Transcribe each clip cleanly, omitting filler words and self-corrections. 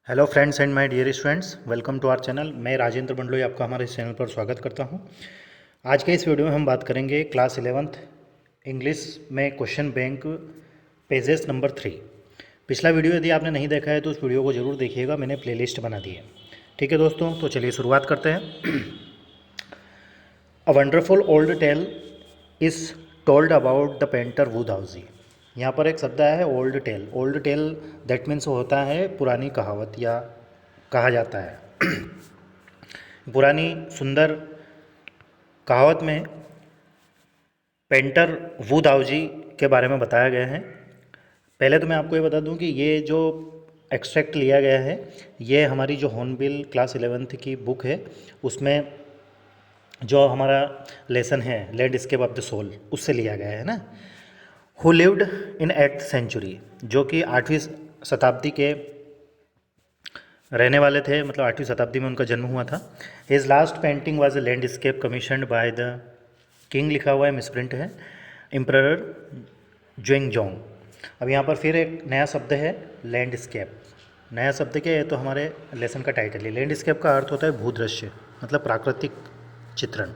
Hello friends and my dear students, welcome to our channel. मैं राजेंद्र बंडलोई आपका हमारे इस चैनल पर स्वागत करता हूं। आज के इस वीडियो में हम बात करेंगे क्लास 11th इंग्लिश में क्वेश्चन बैंक पेजेस नंबर 3। पिछला वीडियो यदि आपने नहीं देखा है तो उस वीडियो को ज़रूर देखिएगा, मैंने प्लेलिस्ट बना दी है। ठीक है दोस्तों, तो चलिए शुरुआत करते हैं। A wonderful old tale is told about the painter Wu Daozi. यहाँ पर एक शब्द आया है old tale. Old tale that means होता है पुरानी कहावत या कहा जाता है। पुरानी सुंदर कहावत में पेंटर वुड हाउसी के बारे में बताया गया है। पहले तो मैं आपको ये बता दूं कि ये जो एक्सट्रैक्ट लिया गया है ये हमारी जो हॉर्नबिल क्लास 11th की बुक है उसमें जो हमारा लेसन है लैंडस्केप ऑफ द सोल उससे लिया गया है ना। Who lived in 8th century, जो कि 8वीं शताब्दी के रहने वाले थे, मतलब 8वीं शताब्दी में उनका जन्म हुआ था। His last painting was a landscape commissioned by the king, लिखा हुआ है, मिसप्रिंट है, एम्परर जुएंगजोंग। अब यहाँ पर फिर एक नया शब्द है लैंडस्केप। नया शब्द क्या है? तो हमारे लेसन का टाइटल है। लैंडस्केप का अर्थ होता है भूदृश्य, मतलब प्राकृतिक चित्रण।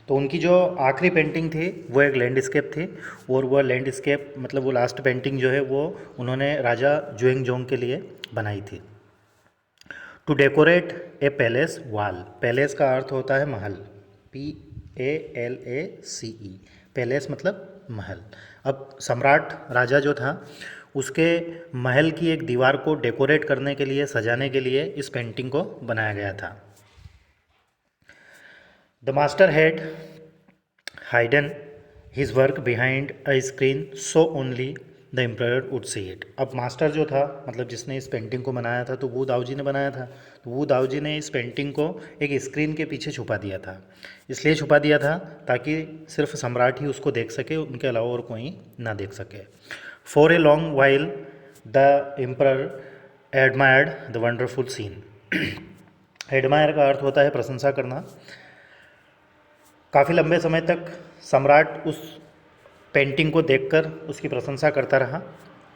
तो उनकी जो आखिरी पेंटिंग थी वो एक लैंडस्केप थी, और वह लैंडस्केप मतलब वो लास्ट पेंटिंग जो है वो उन्होंने राजा जुएंगजोंग के लिए बनाई थी। To decorate a palace wall, palace का अर्थ होता है महल, PALACE, पैलेस मतलब महल। अब सम्राट राजा जो था उसके महल की एक दीवार को डेकोरेट करने के लिए, सजाने के लिए इस पेंटिंग को बनाया गया था। The master had hidden his work behind a screen so only the emperor would see it. अब मास्टर जो था, मतलब जिसने इस पेंटिंग को बनाया था, तो वू दाऊजी ने बनाया था। तो वू दाऊजी ने इस पेंटिंग को एक स्क्रीन के पीछे छुपा दिया था। इसलिए छुपा दिया था ताकि सिर्फ सम्राट ही उसको देख सके, उनके अलावा और कोई ना देख सके। For a long while the emperor admired the wonderful scene. Admire का अर्थ होता है प्रशंसा करना। काफ़ी लंबे समय तक सम्राट उस पेंटिंग को देखकर उसकी प्रशंसा करता रहा।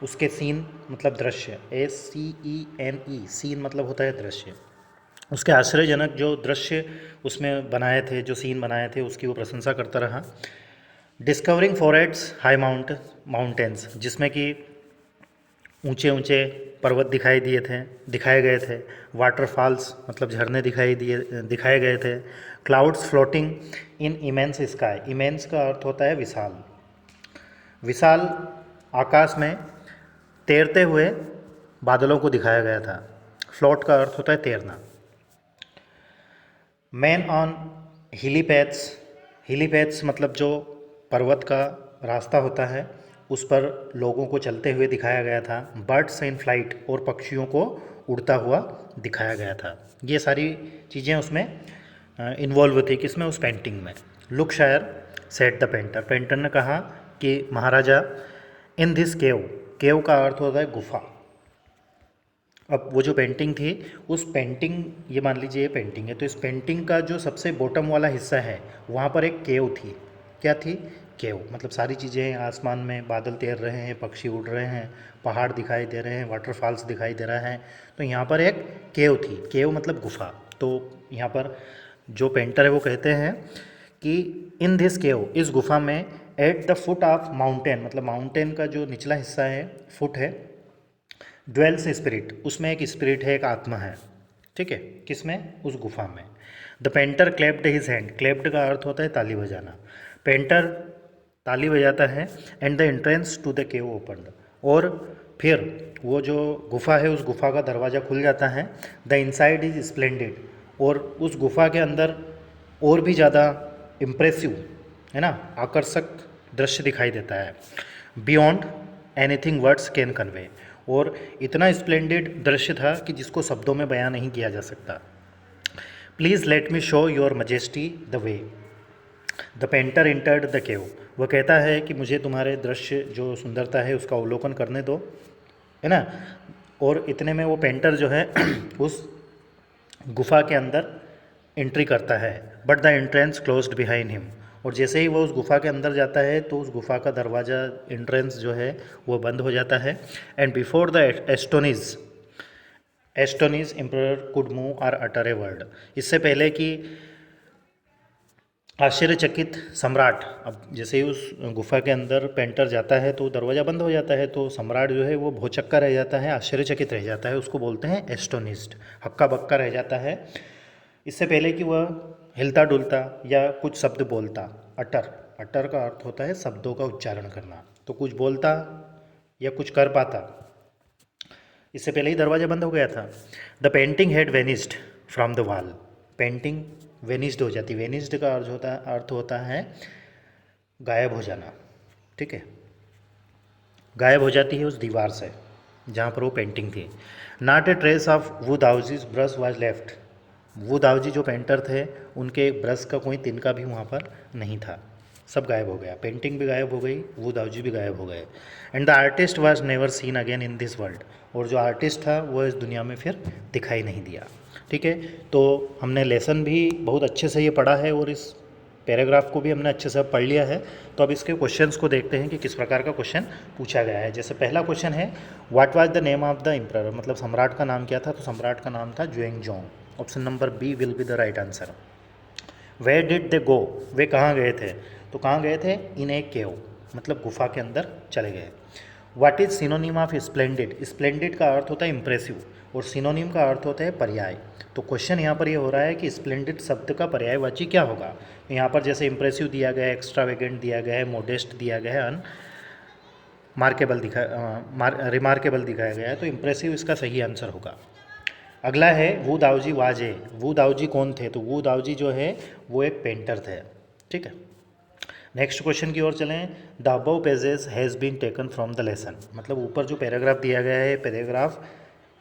उसके सीन मतलब दृश्य, SCENE, सीन मतलब होता है दृश्य। उसके आश्चर्यजनक जो दृश्य उसमें बनाए थे, जो सीन बनाए थे, उसकी वो प्रशंसा करता रहा। डिस्कवरिंग फॉरेट्स हाई माउंटेन्स, जिसमें कि ऊंचे ऊंचे पर्वत दिखाए गए थे। वाटरफॉल्स मतलब झरने दिखाए गए थे। Clouds floating in immense sky, immense का अर्थ होता है विशाल। विशाल आकाश में तैरते हुए बादलों को दिखाया गया था। फ्लोट का अर्थ होता है तैरना। मैन ऑन हिलीपैथ्स, हिलीपैथ्स मतलब जो पर्वत का रास्ता होता है उस पर लोगों को चलते हुए दिखाया गया था। बर्ड्स इन फ्लाइट, और पक्षियों को उड़ता हुआ दिखाया गया था। ये सारी चीज़ें उसमें इन्वॉल्व थी, किसमें? उस पेंटिंग में। लुक शायर सेट द पेंटर, पेंटर ने कहा कि महाराजा, इन दिस केव, केव का अर्थ होता है गुफा। अब वो जो पेंटिंग थी, उस पेंटिंग, ये मान लीजिए ये पेंटिंग है, तो इस पेंटिंग का जो सबसे बॉटम वाला हिस्सा है वहाँ पर एक केव थी। क्या थी? केव। मतलब सारी चीज़ें हैं, आसमान में बादल तैर रहे हैं, पक्षी उड़ रहे हैं, पहाड़ दिखाई दे रहे हैं, वाटरफॉल्स दिखाई दे रहा है, तो यहाँ पर एक केव थी। केव मतलब गुफा। तो यहाँ पर जो पेंटर है वो कहते हैं कि इन दिस केव, इस गुफा में, at the foot of mountain, मतलब माउंटेन का जो निचला हिस्सा है, फुट है, ड्वेल्स स्पिरिट, उसमें एक स्पिरिट है, एक आत्मा है। ठीक है, किसमें? उस गुफा में। The painter clapped his hand, clapped का अर्थ होता है ताली बजाना। पेंटर ताली बजाता है। And the entrance to the cave opened, और फिर वो जो गुफा है उस गुफा का दरवाज़ा खुल जाता है। द इनसाइड इज स्प्लेंडेड, और उस गुफा के अंदर और भी ज़्यादा इम्प्रेसिव, है ना, आकर्षक दृश्य दिखाई देता है। Beyond anything words can convey, और इतना स्प्लेंडेड दृश्य था कि जिसको शब्दों में बयां नहीं किया जा सकता। Please let me show your majesty the way the painter entered the cave, वह कहता है कि मुझे तुम्हारे दृश्य जो सुंदरता है उसका अवलोकन करने दो, है ना। और इतने में वो पेंटर जो है उस गुफा के अंदर एंट्री करता है। But the entrance closed behind him, और जैसे ही वो उस गुफा के अंदर जाता है तो उस गुफा का दरवाज़ा, एंट्रेंस जो है वो बंद हो जाता है। And before the astonish astonish emperor could move और अटर ए वर्ड। इससे पहले कि आश्चर्यचकित सम्राट, अब जैसे ही उस गुफा के अंदर पेंटर जाता है तो दरवाज़ा बंद हो जाता है, तो सम्राट जो है वो भौचक्का रह जाता है, आश्चर्यचकित रह जाता है, उसको बोलते हैं एस्टोनिस्ड, हक्का बक्का रह जाता है। इससे पहले कि वह हिलता डुलता या कुछ शब्द बोलता। अटर, अटर का अर्थ होता है शब्दों का उच्चारण करना, तो कुछ बोलता या कुछ कर पाता। इससे पहले ही दरवाज़ा बंद हो गया था। The painting had vanished from the wall. Painting vanished हो जाती, वेनिस्ड का अर्थ होता है गायब हो जाना, ठीक है, गायब हो जाती है उस दीवार से जहाँ पर वो पेंटिंग थी। Not a trace of Wu Daozi's brush was left. Wu Daozi जो पेंटर थे उनके ब्रश का कोई तिनका भी वहाँ पर नहीं था, सब गायब हो गया, पेंटिंग भी गायब हो गई, वू दाउजी भी गायब हो गए। And the artist was never seen again in this world. और जो आर्टिस्ट था वो इस दुनिया में फिर दिखाई नहीं दिया, ठीक है। तो हमने लेसन भी बहुत अच्छे से ये पढ़ा है और इस पैराग्राफ को भी हमने अच्छे से पढ़ लिया है। तो अब इसके क्वेश्चंस को देखते हैं कि किस प्रकार का क्वेश्चन पूछा गया है। जैसे पहला क्वेश्चन है, what was the name of the emperor, मतलब सम्राट का नाम क्या था, तो सम्राट का नाम था Xuanzong. Option number B will be the right answer. Where did they go, वे कहाँ गए थे, तो कहाँ गए थे, इन ए केव, मतलब गुफा के अंदर चले गए। What is synonym of splendid, splendid का अर्थ होता है इंप्रेसिव और सिनोनिम का अर्थ होता है पर्याय। तो क्वेश्चन यहाँ पर ये हो रहा है कि स्प्लेंडिड शब्द का पर्यायवाची क्या होगा। यहाँ पर जैसे इंप्रेसिव दिया गया है, एक्स्ट्रावेगेंट दिया गया है, मोडेस्ट दिया गया है, रिमार्केबल दिखाया गया है, तो इंप्रेसिव इसका सही आंसर होगा। अगला है वू दाऊजी वाजे। वू दाऊजी कौन थे, तो वू दाऊजी जो है वो एक पेंटर थे, ठीक है। नेक्स्ट क्वेश्चन की ओर चलें। The above pages has been taken from the lesson, मतलब ऊपर जो पैराग्राफ दिया गया है, पैराग्राफ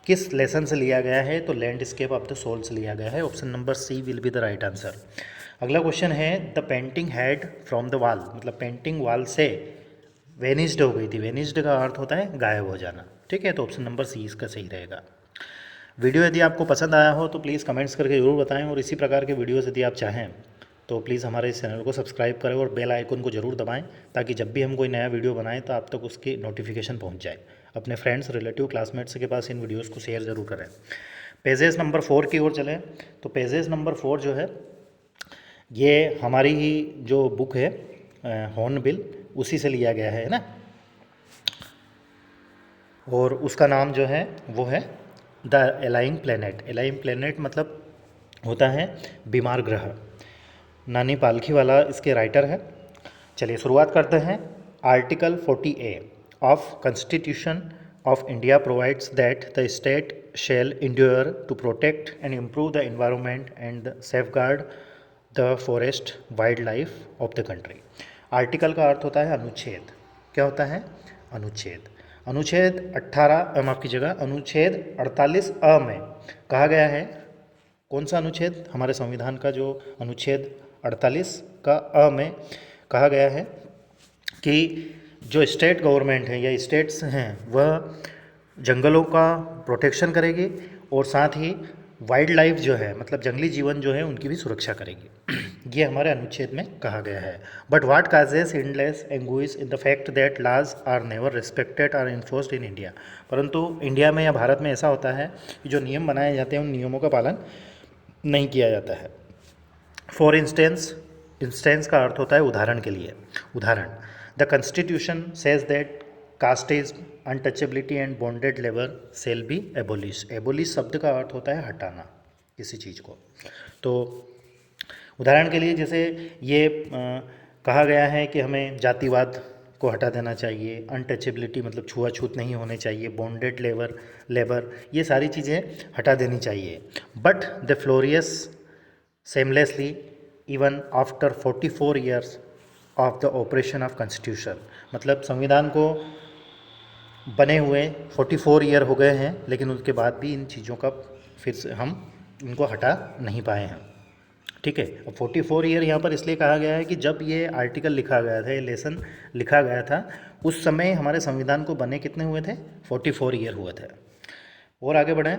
किस लेसन से लिया गया है, तो लैंडस्केप ऑफ द सोल से लिया गया है। Option number C will be the right answer. अगला क्वेश्चन है, the painting had from the wall, मतलब पेंटिंग वॉल से वेनिस्ड हो गई थी। वेनिस्ड का अर्थ होता है गायब हो जाना, ठीक है, तो ऑप्शन नंबर सी इसका सही रहेगा। वीडियो यदि आपको पसंद आया हो तो प्लीज़ कमेंट्स करके ज़रूर बताएं, और इसी प्रकार के वीडियोस यदि आप चाहें तो प्लीज़ हमारे इस चैनल को सब्सक्राइब करें और बेल आइकन को ज़रूर दबाएं, ताकि जब भी हम कोई नया वीडियो बनाएं तो आप तक उसकी नोटिफिकेशन पहुंच जाए। अपने फ्रेंड्स, रिलेटिव, क्लासमेट्स के पास इन वीडियोस को शेयर ज़रूर करें। पेजेस नंबर 4 की ओर चलें। तो पेजेस नंबर 4 जो है ये हमारी ही जो बुक है हॉर्नबिल, उसी से लिया गया है ना, और उसका नाम जो है वो है the ailing planet. Ailing planet मतलब होता है बीमार ग्रह। नानी पालखी वाला इसके राइटर है। चलिए शुरुआत करते हैं। Article 40A of constitution of India provides that the state shall endure to protect and improve the environment and safeguard the forest wildlife of the country. Article का अर्थ होता है अनुच्छेद। क्या होता है, अनुच्छेद। अनुच्छेद 18 माफ़ कीजिएगा, अनुच्छेद 48 अ में कहा गया है, कौन सा अनुच्छेद, हमारे संविधान का जो अनुच्छेद 48 का अ में कहा गया है कि जो स्टेट गवर्नमेंट है या स्टेट्स हैं वह जंगलों का प्रोटेक्शन करेगी और साथ ही वाइल्ड लाइफ जो है, मतलब जंगली जीवन जो है उनकी भी सुरक्षा करेगी। ये हमारे अनुच्छेद में कहा गया है। But what causes endless anguish in the fact that laws are never respected or enforced in India. परंतु इंडिया में या भारत में ऐसा होता है कि जो नियम बनाए जाते हैं उन नियमों का पालन नहीं किया जाता है। फॉर इंस्टेंस, इंस्टेंस का अर्थ होता है उदाहरण के लिए, उदाहरण। The constitution says that castes, untouchability and bonded labour shall be abolish. Abolish शब्द का अर्थ होता है हटाना किसी चीज़ को। तो उदाहरण के लिए जैसे ये कहा गया है कि हमें जातिवाद को हटा देना चाहिए, अनटचेबिलिटी मतलब छुआछूत नहीं होने चाहिए, बॉन्डेड लेबर ये सारी चीज़ें हटा देनी चाहिए। But the glorious seamlessly even after 44 years of the operation of constitution, मतलब संविधान को बने हुए 44 ईयर हो गए हैं, लेकिन उसके बाद भी इन चीज़ों का फिर से हम इनको हटा नहीं पाए हैं, ठीक है। अब 44 ईयर यहाँ पर इसलिए कहा गया है कि जब ये आर्टिकल लिखा गया था, ये लेसन लिखा गया था, उस समय हमारे संविधान को बने कितने हुए थे, 44 ईयर हुए थे। और आगे बढ़ें।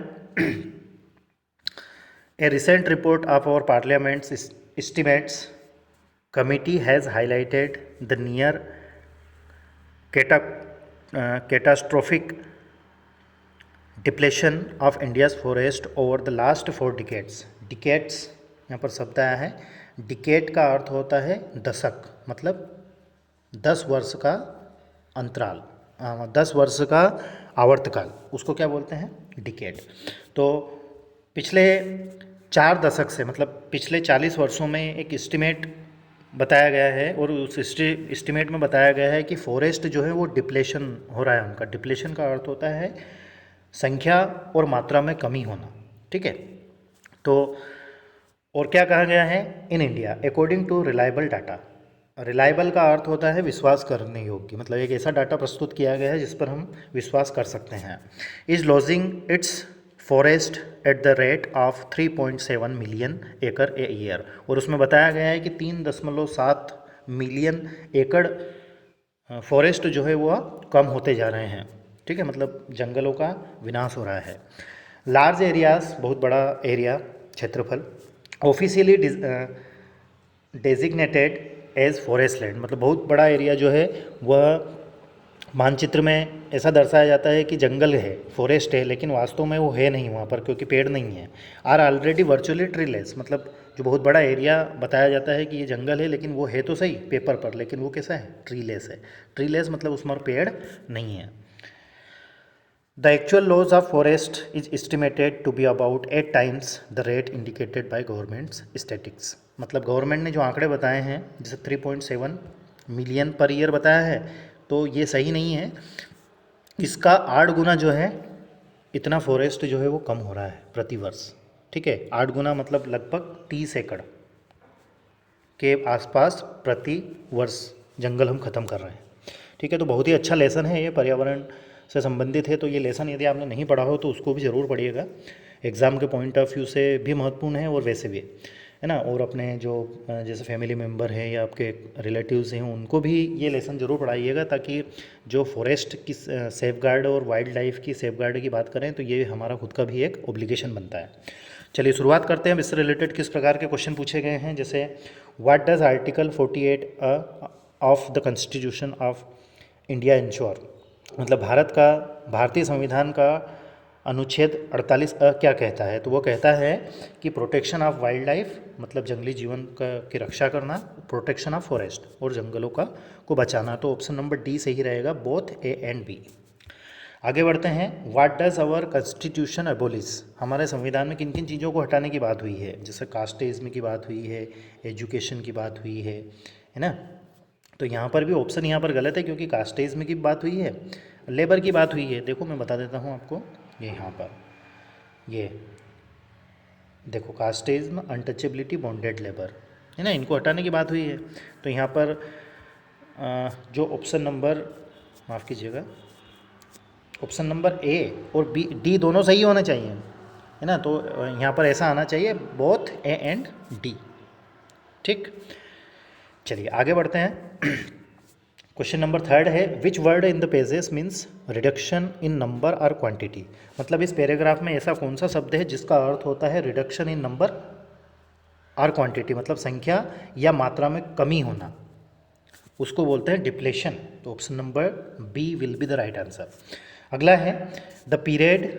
A recent report of our parliament's estimates committee has highlighted the near catastrophic depletion of India's forest over the last 4 decades. Decades यहाँ पर शब्द आया है। डिकेड का अर्थ होता है दशक, मतलब 10 वर्ष का अंतराल, 10 वर्ष का आवर्तकाल, उसको क्या बोलते हैं? डिकेड। तो पिछले 4 दशक से, मतलब पिछले 40 वर्षों में एक एस्टिमेट बताया गया है, और उस एस्टिमेट में बताया गया है कि फॉरेस्ट जो है वो डिप्लेशन हो रहा है उनका। डिप्लेशन का अर्थ होता है संख्या और मात्रा में कमी होना, ठीक है। तो और क्या कहा गया है? In India according to reliable data. Reliable का अर्थ होता है विश्वास करने योग्य, मतलब एक ऐसा डाटा प्रस्तुत किया गया है जिस पर हम विश्वास कर सकते हैं। Is lodging it's forest at the rate of 3.7 million एकड़ ए ईयर। और उसमें बताया गया है कि 3.7 मिलियन एकड़ फॉरेस्ट जो है वो कम होते जा रहे हैं, ठीक है, मतलब जंगलों का विनाश हो रहा है। लार्ज एरियाज, बहुत बड़ा एरिया, क्षेत्रफल, officially designated as forest land, मतलब बहुत बड़ा एरिया जो है वह मानचित्र में ऐसा दर्शाया जाता है कि जंगल है, फॉरेस्ट है, लेकिन वास्तव में वो है नहीं वहाँ पर, क्योंकि पेड़ नहीं है। आर ऑलरेडी वर्चुअली ट्रीलेस, मतलब जो बहुत बड़ा एरिया बताया जाता है कि ये जंगल है, लेकिन वो है तो सही पेपर पर, लेकिन वो कैसा है? ट्रीलेस है। ट्रीलेस मतलब उसमें पेड़ नहीं है। The actual loss of forest is estimated to be about 8 times the rate indicated by government's statistics। मतलब गवर्नमेंट ने जो आंकड़े बताए हैं, जैसे 3.7 मिलियन पर ईयर बताया है, तो ये सही नहीं है। इसका 8 गुना जो है, इतना फॉरेस्ट जो है वो कम हो रहा है प्रति वर्ष, ठीक है। 8 गुना मतलब लगभग 30 एकड़ के आसपास प्रति वर्ष जंगल हम ख़त्म कर रहे हैं, ठीक है। तो बहुत ही अच्छा लेसन है ये, पर्यावरण से संबंधित है। तो ये लेसन यदि आपने नहीं पढ़ा हो तो उसको भी ज़रूर पढ़िएगा, एग्ज़ाम के पॉइंट ऑफ व्यू से भी महत्वपूर्ण है और वैसे भी, है ना। और अपने जो जैसे फैमिली मेम्बर हैं या आपके रिलेटिव्स हैं उनको भी ये लेसन ज़रूर पढ़ाइएगा, ताकि जो फॉरेस्ट की सेफगार्ड और वाइल्ड लाइफ की सेफगार्ड की बात करें तो ये हमारा खुद का भी एक ऑब्लिगेशन बनता है। चलिए शुरुआत करते हैं। इससे रिलेटेड किस प्रकार के क्वेश्चन पूछे गए हैं, जैसे what does article 48 of the constitution of India ensure, मतलब भारतीय संविधान का अनुच्छेद 48 क्या कहता है? तो वो कहता है कि प्रोटेक्शन ऑफ वाइल्ड लाइफ, मतलब जंगली जीवन की रक्षा करना, प्रोटेक्शन ऑफ फॉरेस्ट, और जंगलों को बचाना। तो ऑप्शन नंबर डी सही रहेगा, बोथ ए एंड बी। आगे बढ़ते हैं। What does our constitution abolish, हमारे संविधान में किन किन चीज़ों को हटाने की बात हुई है? जैसे कास्टेइज्म की बात हुई है, एजुकेशन की बात हुई है ना। तो यहाँ पर भी ऑप्शन यहाँ पर गलत है, क्योंकि कास्टेइज्म की बात हुई है, लेबर की बात हुई है। देखो मैं बता देता हूँ आपको, ये यहाँ पर ये देखो, कास्टेइज्म, अनटचेबिलिटी, बॉन्डेड लेबर, है ना, इनको हटाने की बात हुई है। तो यहाँ पर जो ऑप्शन नंबर, माफ़ कीजिएगा, ऑप्शन नंबर ए और बी, डी दोनों सही होने चाहिए, है ना। तो यहाँ पर ऐसा आना चाहिए, बोथ ए एंड डी, ठीक। चलिए आगे बढ़ते हैं। क्वेश्चन नंबर 3 है, which word in the pages means reduction in number और क्वांटिटी, मतलब इस पैराग्राफ में ऐसा कौन सा शब्द है जिसका अर्थ होता है रिडक्शन इन नंबर और क्वांटिटी, मतलब संख्या या मात्रा में कमी होना, उसको बोलते हैं डिप्लेशन। तो option number B will be the right answer. अगला है, the period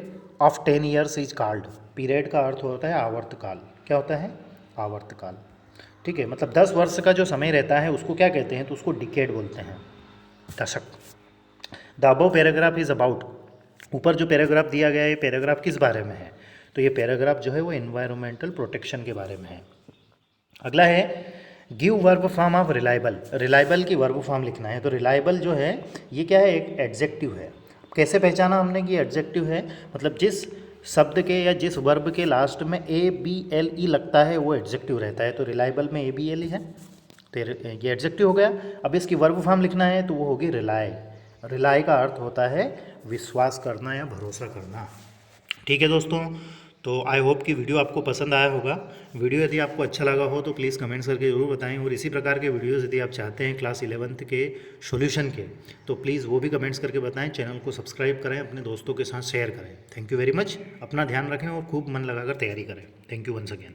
of 10 years is called, period का अर्थ होता है आवर्तकाल। क्या होता है? आवर्तकाल, ठीक है, मतलब 10 वर्ष का जो समय रहता है उसको क्या कहते हैं? तो उसको डिकेड बोलते हैं, दशक। The above paragraph is about, ऊपर जो पैराग्राफ दिया गया है ये पैराग्राफ किस बारे में है? तो ये पैराग्राफ जो है वो एनवायरमेंटल प्रोटेक्शन के बारे में है। अगला है, give verb form of reliable, reliable की वर्ब फॉर्म लिखना है। तो रिलायबल जो है ये क्या है? एक एडजेक्टिव है। कैसे पहचाना हमने कि एडजेक्टिव है? मतलब जिस शब्द के या जिस वर्ब के लास्ट में ए बी एल ई लगता है वो एडजेक्टिव रहता है। तो रिलायबल में ए बी एल ई है, तो ये एडजेक्टिव हो गया। अब इसकी वर्ब फॉर्म लिखना है तो वो होगी रिलाय। रिलाय का अर्थ होता है विश्वास करना या भरोसा करना, ठीक है दोस्तों। तो आई होप कि वीडियो आपको पसंद आया होगा। वीडियो यदि आपको अच्छा लगा हो तो प्लीज़ कमेंट्स करके ज़रूर बताएं, और इसी प्रकार के वीडियोस यदि आप चाहते हैं क्लास 11th के सॉल्यूशन के, तो प्लीज़ वो भी कमेंट्स करके बताएं। चैनल को सब्सक्राइब करें, अपने दोस्तों के साथ शेयर करें। Thank you very much. अपना ध्यान रखें और खूब मन लगाकर तैयारी करें। Thank you once again.